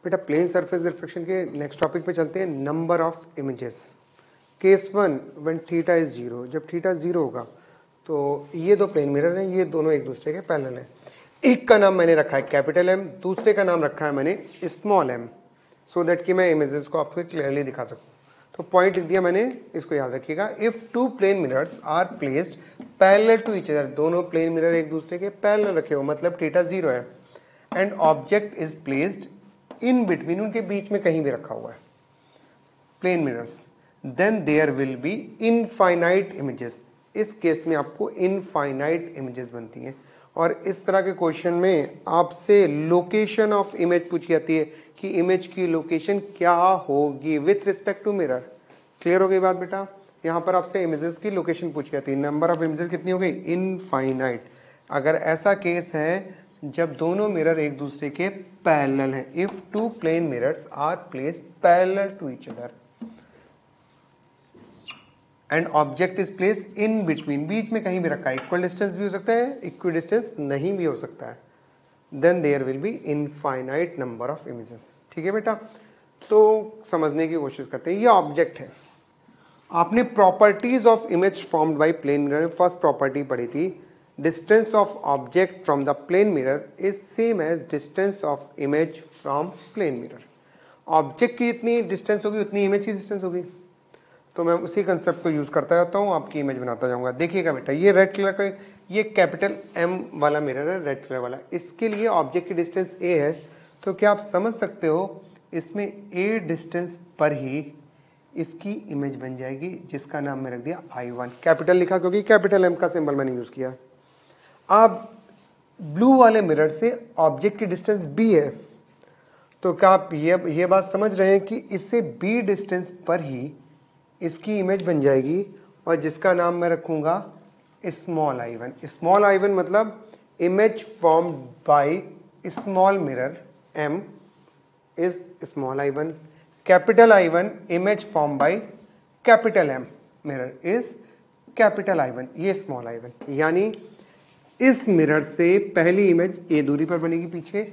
बेटा plane surface reflection के next topic पे चलते हैं, number of images. Case 1 when theta is 0, जब थीटा 0 होगा तो ये दो प्लेन मिरर हैं, ये दोनों एक दूसरे के पैरेलल हैं। एक का नाम मैंने रखा है कैपिटल एम, दूसरे का नाम रखा है मैंने स्मॉल एम, सो दैट कि मैं इमेजेस को आपको क्लियरली दिखा सकूं। तो पॉइंट लिख दिया मैंने, इसको याद रखिएगा। If two plane mirrors are placed parallel to each other, दोनों प्लेन मिरर एक दूसरे के पैरेलल रखे हो, मतलब थीटा 0 है, and object is placed in between, उनके बीच में कहीं भी रखा हुआ है plane mirrors, then there will be infinite images. इस केस में आपको इनफाइनाइट इमेजेस बनती हैं। और इस तरह के क्वेश्चन में आपसे लोकेशन ऑफ इमेज पूछी जाती है कि इमेज की लोकेशन क्या होगी with respect to mirror. Clear हो गई बात बेटा? यहाँ पर आपसे इमेजेस की लोकेशन पूछी जाती है। नंबर ऑफ इमेजेस कितनी हो गई? इनफाइनाइट। अगर ऐसा केस है जब दोनों मिरर एक दूसरे के पैरेलल हैं, if two plane mirrors are placed parallel to each other and object is place in between, बीच में कहीं भी रखा है, इक्वल डिस्टेंस भी हो सकता है, इक्वल डिस्टेंस नहीं भी हो सकता है, then there will be infinite number of images. ठीक है बेटा? तो समझने की कोशिश करते हैं। ये ऑब्जेक्ट है। आपने properties of image formed by plane mirror में फर्स्ट प्रॉपर्टी पढ़ी थी, distance of object from the plane mirror is same as distance of image from plane mirror. Object की जितनी डिस्टेंस होगी उतनी इमेज की डिस्टेंस होगी। तो मैं उसी कंसेप्ट को यूज करता जाता हूँ, आपकी इमेज बनाता जाऊंगा। देखिएगा बेटा, ये रेड कलर का, ये कैपिटल एम वाला मिरर है, रेड कलर वाला, इसके लिए ऑब्जेक्ट की डिस्टेंस ए है। तो क्या आप समझ सकते हो इसमें ए डिस्टेंस पर ही इसकी इमेज बन जाएगी, जिसका नाम मैं रख दिया I1। कैपिटल लिखा क्योंकि कैपिटल एम का सिंबल मैंने यूज किया। अब ब्लू वाले मिरर से ऑब्जेक्ट की डिस्टेंस बी है, तो क्या आप ये बात समझ रहे हैं कि इससे बी डिस्टेंस पर ही इसकी इमेज बन जाएगी, और जिसका नाम मैं रखूंगा स्मॉल I1। स्मॉल I1 मतलब image formed by small mirror M is small I1, capital I1 image form by capital M mirror is capital I1, ये स्मॉल I1। यानी इस मिरर से पहली इमेज A दूरी पर बनेगी पीछे,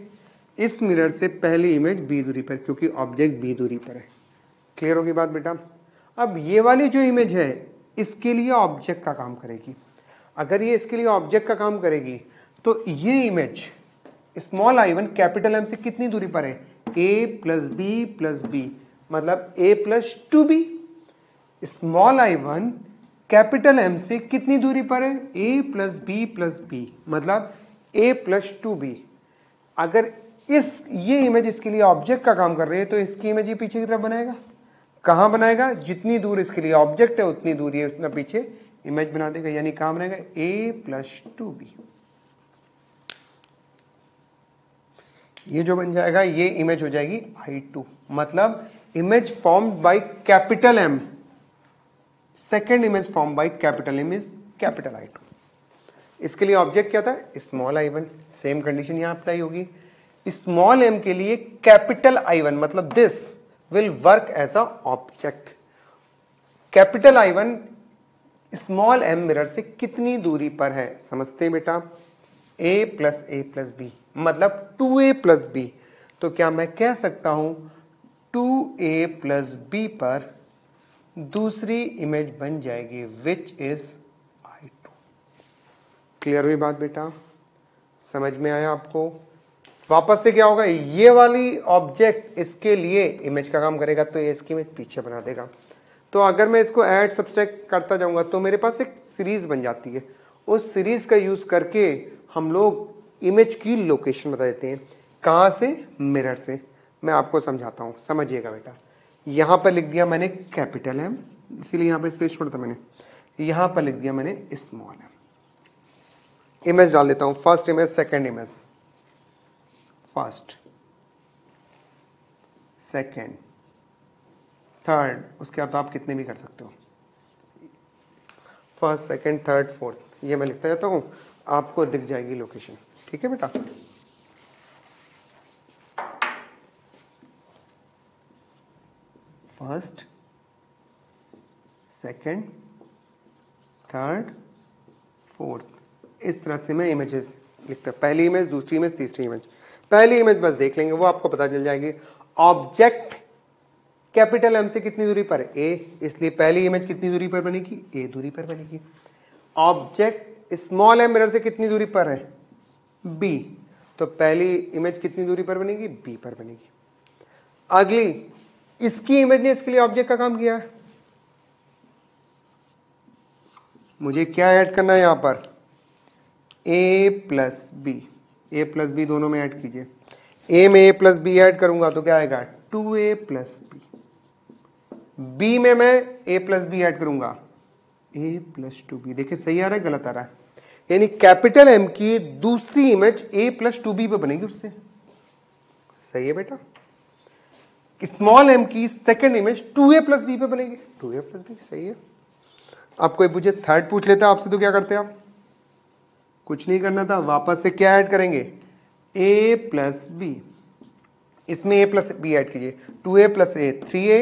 इस मिरर से पहली इमेज B दूरी पर, क्योंकि ऑब्जेक्ट B दूरी पर है। क्लियर होगी बात बेटा? अब ये वाली जो इमेज है इसके लिए ऑब्जेक्ट का काम करेगी। अगर ये इसके लिए ऑब्जेक्ट का काम करेगी तो ये image small I1 capital M से कितनी दूरी पर है? A plus B plus B, मतलब A plus 2B। Small I1 capital M से कितनी दूरी पर है? A प्लस बी, मतलब A प्लस 2B। अगर ये इमेज इसके लिए ऑब्जेक्ट का काम कर रही है तो इसकी इमेज ये पीछे की तरफ बनाएगा। कहां बनाएगा? जितनी दूर इसके लिए ऑब्जेक्ट है उतनी दूरी है, उतना पीछे इमेज बना देगा। यानी कहां बनेगा? A plus 2B। ये जो बन जाएगा ये इमेज हो जाएगी I2, मतलब image formed by capital M, second image form by capital M is capital I2। इसके लिए ऑब्जेक्ट क्या था? Small I1। सेम कंडीशन यहां अप्लाई होगी। स्मॉल m के लिए कैपिटल I1, मतलब this will work as a object. Capital I1 small m mirror से कितनी दूरी पर है समझते हैं बेटा? a प्लस बी, मतलब 2a प्लस बी। तो क्या मैं कह सकता हूं 2a प्लस बी पर दूसरी इमेज बन जाएगी विच इज I2। क्लियर हुई बात बेटा? समझ में आया आपको? वापस से क्या होगा? ये वाली ऑब्जेक्ट इसके लिए इमेज का काम करेगा, तो ये इसकी इमेज पीछे बना देगा। तो अगर मैं इसको ऐड सब्सट्रैक्ट करता जाऊंगा तो मेरे पास एक सीरीज बन जाती है। उस सीरीज का यूज करके हम लोग इमेज की लोकेशन बता देते हैं। कहां से? मिरर से। मैं आपको समझाता हूं, समझिएगा बेटा। यहां पर लिख दिया मैंने कैपिटल M, इसीलिए यहां पर स्पेस छोड़ता मैंने। यहां पर लिख दिया मैंने स्मॉल m। इमेज डाल देता हूं, first image, second image, first, second, third, उसके बाद तो आप कितने भी कर सकते हो, फर्स्ट, सेकेंड, थर्ड, फोर्थ, ये मैं लिखता जाता हूं, आपको दिख जाएगी लोकेशन। ठीक है बेटा? फर्स्ट, सेकेंड, थर्ड, फोर्थ, इस तरह से मैं इमेजेस लिखता हूं। पहली इमेज, दूसरी इमेज, तीसरी इमेज। पहली इमेज बस देख लेंगे, वो आपको पता चल जाएगी। ऑब्जेक्ट कैपिटल एम से कितनी दूरी पर है? ए, इसलिए पहली इमेज कितनी दूरी पर बनेगी? ए दूरी पर बनेगी। ऑब्जेक्ट स्मॉल एम मिरर से कितनी दूरी पर है? बी, तो पहली इमेज कितनी दूरी पर बनेगी? बी पर बनेगी। अगली, इसकी इमेज ने इसके लिए ऑब्जेक्ट का काम किया है, मुझे क्या ऐड करना है यहां पर? ए प्लस बी, ए प्लस बी दोनों में ऐड कीजिए। ए में ए प्लस बी ऐड करूंगा तो क्या आएगा? 2a plus B. बी में मैं ए प्लस बी ऐड करूंगा, ए प्लस 2b। देखिए सही आ रहा है गलत आ रहा है? यानी कैपिटल एम की दूसरी इमेज ए प्लस 2b पे बनेगी उससे। सही है बेटा? स्मॉल एम की second image 2a plus B पे बनेगी, 2a प्लस बी। सही है। अब कोई पूछे थर्ड पूछ लेता आपसे तो क्या करते आप? कुछ नहीं करना था, वापस से क्या ऐड करेंगे? a प्लस बी। इसमें a प्लस बी ऐड कीजिए, 2a plus A 3a,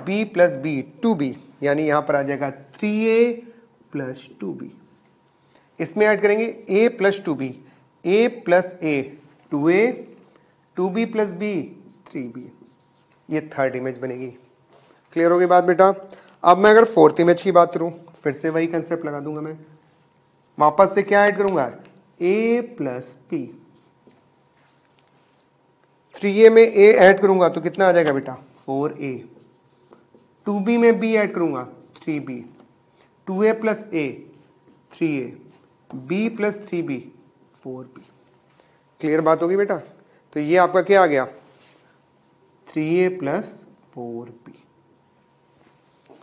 b plus B 2b, यानी यहां पर आ जाएगा 3a प्लस 2b। इसमें ऐड करेंगे a plus 2b, a plus A 2a, 2b plus b 3b। ये थर्ड इमेज बनेगी। क्लियर हो गई बात बेटा? अब मैं अगर फोर्थ इमेज की बात करूं, फिर से वही कंसेप्ट लगा दूंगा मैं। वापस से क्या ऐड करूंगा? a plus B. 3a में a ऐड करूंगा तो कितना आ जाएगा बेटा? 4a। 2b में b ऐड करूंगा 3b। 2a plus a 3a, b plus 3b 4b। Clear बात होगी बेटा? तो ये आपका क्या आ गया? 3a plus 4b।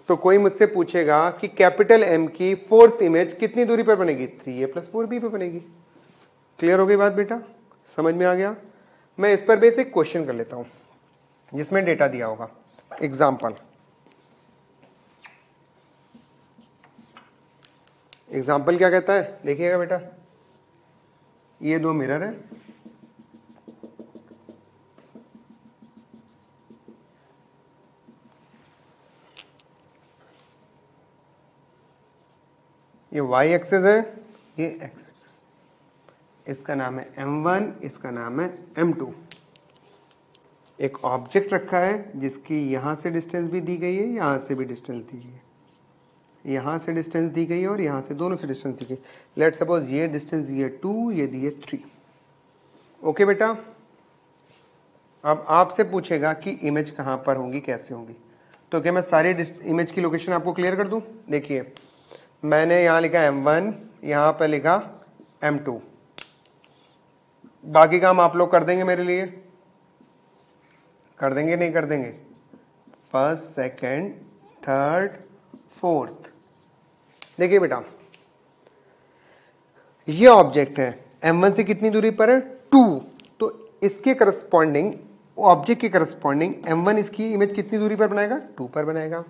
तो कोई मुझसे पूछेगा कि कैपिटल एम की फोर्थ इमेज कितनी दूरी पर बनेगी? 3a प्लस 4b पे बनेगी। क्लियर हो गई बात बेटा? समझ में आ गया? मैं इस पर बेसिक क्वेश्चन कर लेता हूं जिसमें डेटा दिया होगा। एग्जाम्पल क्या कहता है देखिएगा बेटा। ये दो मिरर है, ये y एक्सेस है, ये x एक्सेस। इसका नाम है m1, इसका नाम है m2। एक ऑब्जेक्ट रखा है जिसकी यहां से डिस्टेंस भी दी गई है, यहां से भी डिस्टेंस दी गई है, यहां से डिस्टेंस दी गई है और यहां से, दोनों से डिस्टेंस दी गई। लेट सपोज ये डिस्टेंस दी है 2, ये दी है 3। ओके बेटा? अब आपसे पूछेगा कि इमेज कहां पर होंगी, कैसे होंगी। तो क्या मैं सारी इमेज की लोकेशन आपको क्लियर कर दूं? देखिए मैंने यहां लिखा m1, यहां पर लिखा m2। बाकी काम आप लोग कर देंगे मेरे लिए? कर देंगे नहीं कर देंगे? First, second, third, fourth. देखिए बेटा ये ऑब्जेक्ट है, m1 से कितनी दूरी पर है? 2। तो इसके करस्पॉन्डिंग, ऑब्जेक्ट के करस्पॉन्डिंग m1 इसकी इमेज कितनी दूरी पर बनाएगा? 2 पर बनाएगा।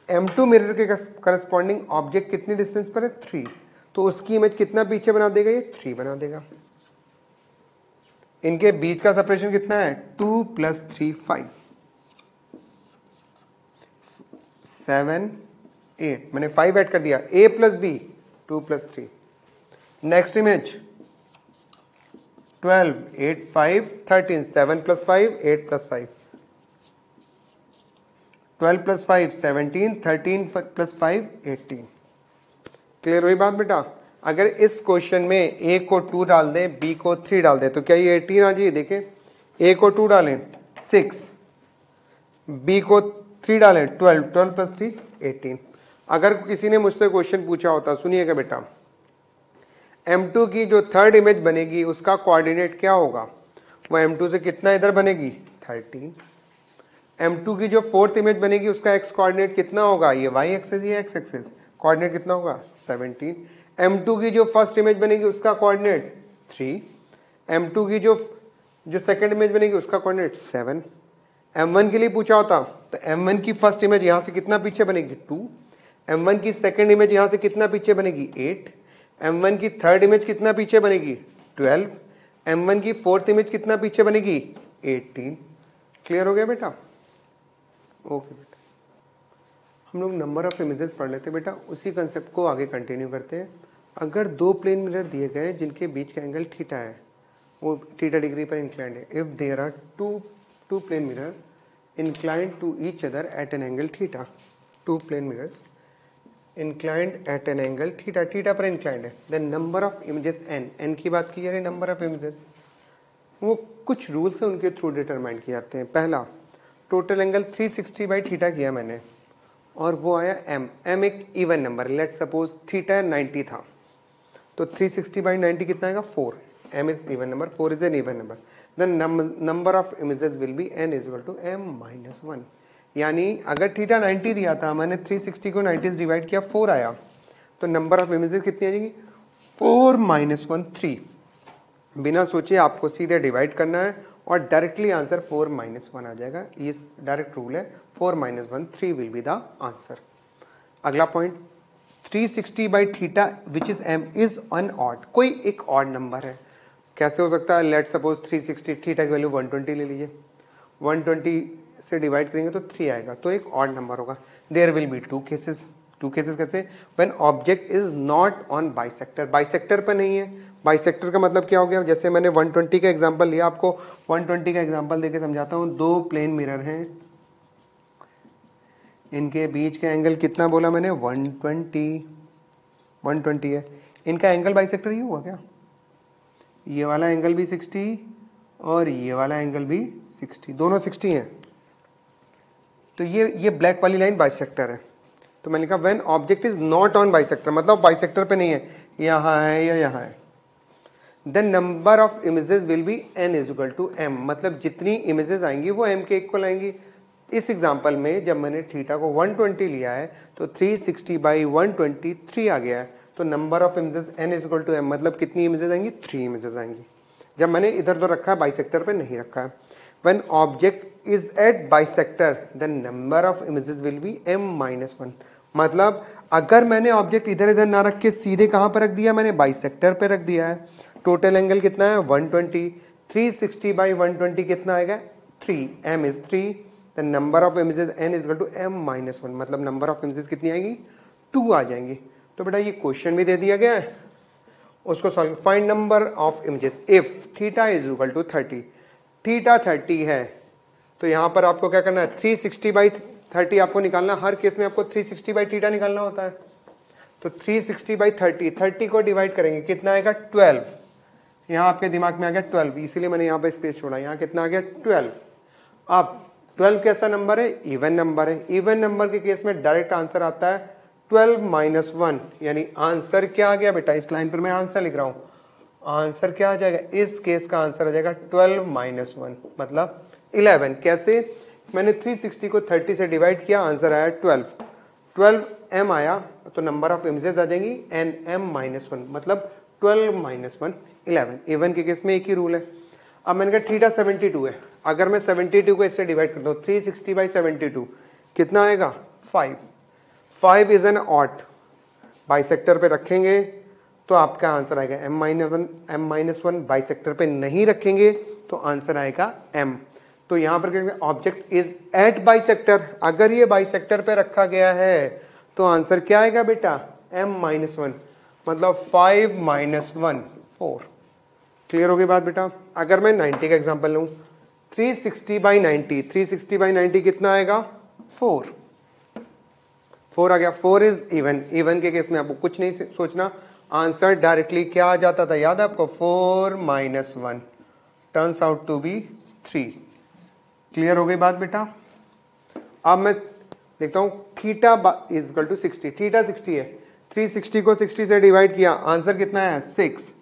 m2 मिरर के करस्पॉन्डिंग ऑब्जेक्ट कितनी डिस्टेंस पर है? 3। तो उसकी इमेज कितना पीछे बना देगा? ये 3 बना देगा। इनके बीच का सेपरेशन कितना है? 2 प्लस 3 5, 7 8। मैंने 5 ऐड कर दिया। a plus B 2 plus 3। Next image 12, 8 5 13, 7 plus 5 8 plus 5, 12 plus 5 17, 13 plus 5 18। Clear हुई बात बेटा? अगर इस क्वेश्चन में a को 2 डाल दें, b को 3 डाल दें तो क्या ये 18 आ जाइए? देखें a को 2 डालें 6, b को 3 डालें 12, 12 प्लस 3 18। अगर किसी ने मुझसे क्वेश्चन पूछा होता, सुनिएगा बेटा, m2 की जो थर्ड इमेज बनेगी उसका कोऑर्डिनेट क्या होगा? वो m2 से कितना इधर बनेगी? 13। m2 की जो फोर्थ इमेज बनेगी उसका x कोऑर्डिनेट कितना होगा? ये y एक्सेस, ये x एक्सेस, कोऑर्डिनेट कितना होगा? 17। m2 की जो फर्स्ट इमेज बनेगी उसका कोऑर्डिनेट 3। m2 की जो सेकंड इमेज बनेगी उसका कोऑर्डिनेट 7। m1 के लिए पूछा होता तो m1 की फर्स्ट इमेज यहां से कितना पीछे बनेगी? 2। m1 की सेकंड इमेज यहां से कितना पीछे बनेगी? 8। m1 की थर्ड इमेज कितना पीछे बनेगी? 12। m1 की फोर्थ इमेज कितना पीछे बनेगी? 18। क्लियर हो गया बेटा? ओके बेटा, हम लोग नंबर ऑफ इमेजेस पढ़ लेते बेटा, उसी कंसेप्ट को आगे कंटिन्यू करते हैं। अगर दो प्लेन मिरर दिए गए जिनके बीच का एंगल थीटा है, वो थीटा डिग्री पर इंक्लाइंड है, if there are two two plane mirror inclined to each other at an angle theta. Two plane mirrors inclined at an angle theta. Theta पर inclined है. Then number of images n. n की बात की जा रही है, number of images. वो कुछ रूल्स हैं उनके थ्रू डिटरमाइन किए जाते हैं. पहला, टोटल एंगल 360 बाई थीटा किया मैंने और वो आया m. m एक even number. Let suppose theta 90 था तो 360 बाई 90 कितना आएगा 4. m is even number, 4 is an even number. Then number of images will be n equal to m-1. यानी अगर थीटा 90 दिया था, मैंने 360 को 90 से डिवाइड किया, 4 आया, तो नंबर ऑफ इमेजेस कितनी आ जाएगी 4-1 3. बिना सोचे आपको सीधे डिवाइड करना है और डायरेक्टली आंसर 4-1 आ जाएगा. ये डायरेक्ट रूल है. 4-1 3 विल बी द आंसर. अगला point, 360 by theta which is m is an odd. कोई एक ऑड नंबर है. कैसे हो सकता है? लेट सपोज 360, थीटा की वैल्यू 120 ले लीजिए, 120 से डिवाइड करेंगे तो 3 आएगा, तो एक ऑड नंबर होगा. There will be two cases. Two cases कैसे? When object is not on bisector. Bisector पर नहीं है. बाइसेक्टर का मतलब क्या हो गया? जैसे मैंने 120 का एग्जांपल लिया, आपको 120 का एग्जांपल देके समझाता हूँ. दो प्लेन मिरर हैं, इनके बीच का एंगल कितना बोला मैंने 120 है. इनका एंगल बाइसेक्टर ही हुआ क्या? ये वाला एंगल भी 60 और ये वाला एंगल भी 60, दोनों 60 हैं. तो ये ब्लैक वाली लाइन बाइसेक्टर है. तो मैंने कहा when object is not on bisector, मतलब बाइसेक्टर पे नहीं है, यहाँ है या यहाँ है. Then number of images will be n equal to m. मतलब जितनी इमेजेस आएंगी वो m के इक्वल आएंगी. इस एग्जांपल में जब मैंने थीटा को 120 लिया है तो 360 बाई 120 3 आ गया है. तो number of images n equal to m, मतलब कितनी इमेजेस आएंगी 3 इमेजेस आएंगी. जब मैंने इधर तो रखा है, बाइसेक्टर पे नहीं रखा है. When object is at bisector then number of images will be m-1. मतलब अगर मैंने ऑब्जेक्ट इधर इधर ना रख के सीधे कहां पर रख दिया, मैंने बाइसेक्टर पे रख दिया है. टोटल एंगल कितना है 120. 360 बाई 120 कितना आएगा 3. m is 3. The number of images n is equal to m-1. मतलब नंबर ऑफ इमेजेस कितनी आएंगी 2 आ जाएंगी. तो बेटा ये क्वेश्चन भी दे दिया गया है, उसको solve. Find number of images if theta is equal to 30. Theta 30 है तो यहां पर आपको क्या करना है 360 बाई 30 आपको निकालना. हर केस में आपको 360 बाई थीटा निकालना होता है. तो 360 बाई 30 को डिवाइड करेंगे, कितना आएगा 12. यहाँ आपके दिमाग में आ गया 12, इसीलिए मैंने यहाँ पे स्पेस छोड़ा. यहाँ कितना आ गया 12. अब 12 कैसा नंबर है? इवन नंबर है. इवन नंबर के केस में डायरेक्ट आंसर आता है 12-1. यानी आंसर क्या आ गया बेटा? इस लाइन पर मैं आंसर लिख रहा हूँ. आंसर क्या आ जाएगा? इस केस का आंसर आ जाएगा 12-1 मतलब 11. कैसे? मैंने 360 को 30 से डिवाइड किया, आंसर आया 12. 12m आया तो नंबर ऑफ इमेजेस आ जाएंगी n-m-1 मतलब 12-1 11. इवन के केस में एक ही रूल है. अब मैंने कहा थीटा 72 है. अगर मैं 72 को इससे डिवाइड करता हूँ 360 बाई 72 कितना आएगा 5. 5 इज एन ऑड. बाइसेक्टर पे रखेंगे तो आपका आंसर आएगा m-1. बाइसेक्टर पे नहीं रखेंगे तो आंसर आएगा m. तो यहां पर ऑब्जेक्ट इज एट बाइसेक्टर. अगर ये बाइसेक्टर पे रखा गया है तो आंसर क्या आएगा बेटा m-1 मतलब 5-1 4. क्लियर हो गई बात बेटा? अगर मैं 90 का एग्जांपल लूं 360 बाई 90, 360 बाई 90 कितना आएगा 4. 4 आ गया. 4 इज इवन. इवन के केस में आपको कुछ नहीं सोचना, आंसर डायरेक्टली क्या आ जाता था याद है आपको 4-1 turns out to be 3. Clear हो गई बात बेटा? अब मैं देखता हूं theta is equal to 60. Theta 60 है. 360 को 60 से डिवाइड किया, आंसर कितना है 6.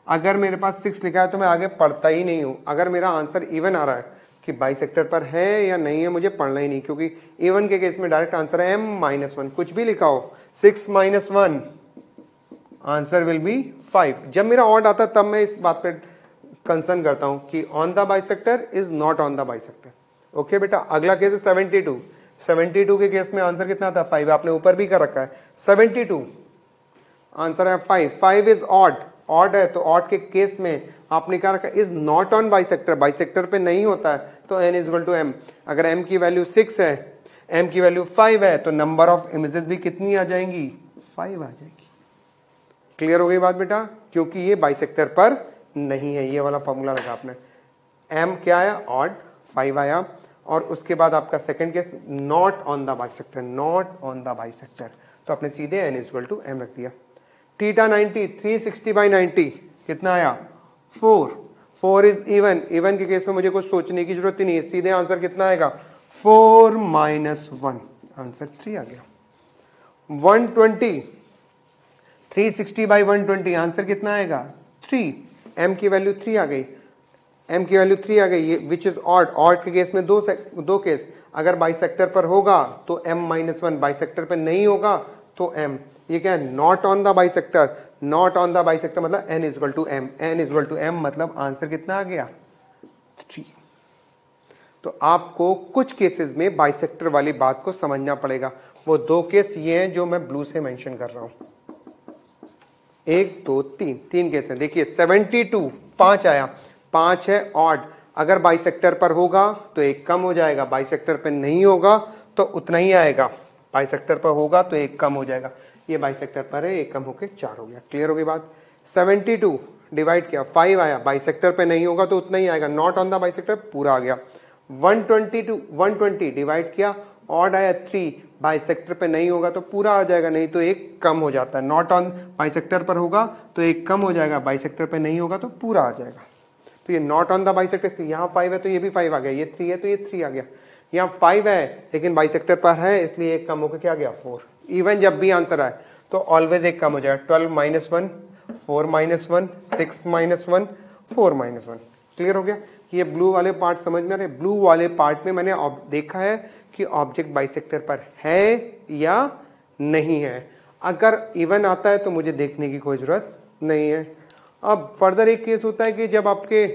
अगर मेरे पास 6 लिखा है तो मैं आगे पढ़ता ही नहीं हूं. अगर मेरा आंसर इवन आ रहा है कि बाइसेक्टर पर है या नहीं है, मुझे पढ़ना ही नहीं, क्योंकि इवन के केस में डायरेक्ट आंसर है m-1. कुछ भी लिखा हो 6-1 आंसर विल बी 5. जब मेरा ऑड आता तब मैं इस बात पे कंसर्न करता हूं कि on the bisector is not on the bisector. Okay बेटा? अगला केस है 72. 72 के केस में आंसर कितना था 5. आपने ऊपर भी कर रखा है 72, आंसर है 5. 5 इज ऑड. ऑड है तो ऑड के केस में आपने क्या रखा is not on bisector. Bisector पे नहीं होता है तो n is equal to m. अगर m की वैल्यू 6 है, m की वैल्यू 5 है तो नंबर ऑफ इमेजेस भी कितनी आ जाएंगी 5 आ जाएगी. क्लियर हो गई बात बेटा? क्योंकि ये बाइसेक्टर पर नहीं है. ये वाला फॉर्मूला लगा आपने. m क्या है ऑड 5 आया, और उसके बाद आपका second case not on the bisector, not on the bisector, तो आपने सीधे n इक्वल टू m रख दिया। थीटा 90, 360/90 कितना आया 4, 4 इज इवन, इवन के केस में मुझे कुछ सोचने की जरूरत ही नहीं है, सीधे आंसर कितना आएगा 4 - 1, आंसर 3 आ गया। 120, 360/120 आंसर कितना आएगा 3, m की वैल्यू 3 आ गई, m की वैल्यू 3 आ गई, ये विच इज ऑड, ऑड के केस में दो केस, अगर बाइसेक्टर पर होगा तो m - 1, बाइसेक्टर पर नहीं होगा तो m, ये क्या है not on the bisector, not on the bisector मतलब n equal to m, n equal to m मतलब आंसर कितना आ गया 3। तो आपको कुछ केसेस में बाइसेक्टर वाली बात को समझना पड़ेगा, वो दो केस ये हैं जो मैं ब्लू से मेंशन कर रहा हूं, 1 2 3, 3 केस हैं। देखिए 72, 5 आया, 5 है ऑड, अगर बाइसेक्टर पर होगा तो एक कम हो जाएगा, बाइसेक्टर पर नहीं होगा तो उतना ही आएगा, बाइसेक्टर पर होगा तो एक कम हो जाएगा, ये बाइसेक्टर पर है, एक कम होके 4 हो गया। क्लियर होगी बात। 72 डिवाइड किया 5 आया, बाइसेक्टर पे नहीं होगा तो उतना ही आएगा, नॉट ऑन द बाइसेक्टर पूरा आ गया। 120 डिवाइड किया ऑड आया 3, बाइसेक्टर पे नहीं होगा तो पूरा आ जाएगा, नहीं तो एक कम हो जाता है, नॉट ऑन बाइसेक्टर पर होगा तो एक कम हो जाएगा, बाइसेक्टर पे नहीं होगा तो पूरा आ जाएगा। तो ये नॉट ऑन द बाइसेक्टर, यहाँ 5 है तो ये भी 5 आ गया, ये 3 है तो ये 3 आ गया, यहाँ 5 है लेकिन बाइसेक्टर पर है इसलिए एक कम होकर क्या गया 4। इवन जब भी आंसर आए तो ऑलवेज एक कम हो जाएगा, 12 - 1, 4 - 1, 6 - 1, 4 - 1। क्लियर हो गया। ये ब्लू वाले पार्ट समझ में आ रहे, ब्लू वाले पार्ट में मैंने देखा है कि ऑब्जेक्ट बाइसेक्टर पर है या नहीं है, अगर इवन आता है तो मुझे देखने की कोई जरूरत नहीं है। अब फर्दर एक केस होता है कि जब आपके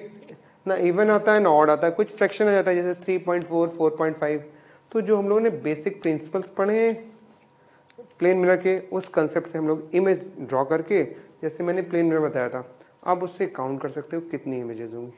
ना इवन आता है ना ऑड आता है, कुछ फ्रैक्शन आ जाता है जैसे 3.4, 4.5, तो जो हम लोगों ने बेसिक प्रिंसिपल्स पढ़े हैं प्लेन मिरर के, उस कंसेप्ट से हम लोग इमेज ड्रॉ करके, जैसे मैंने प्लेन मिरर बताया था, आप उससे काउंट कर सकते हो कितनी इमेजेस होंगी।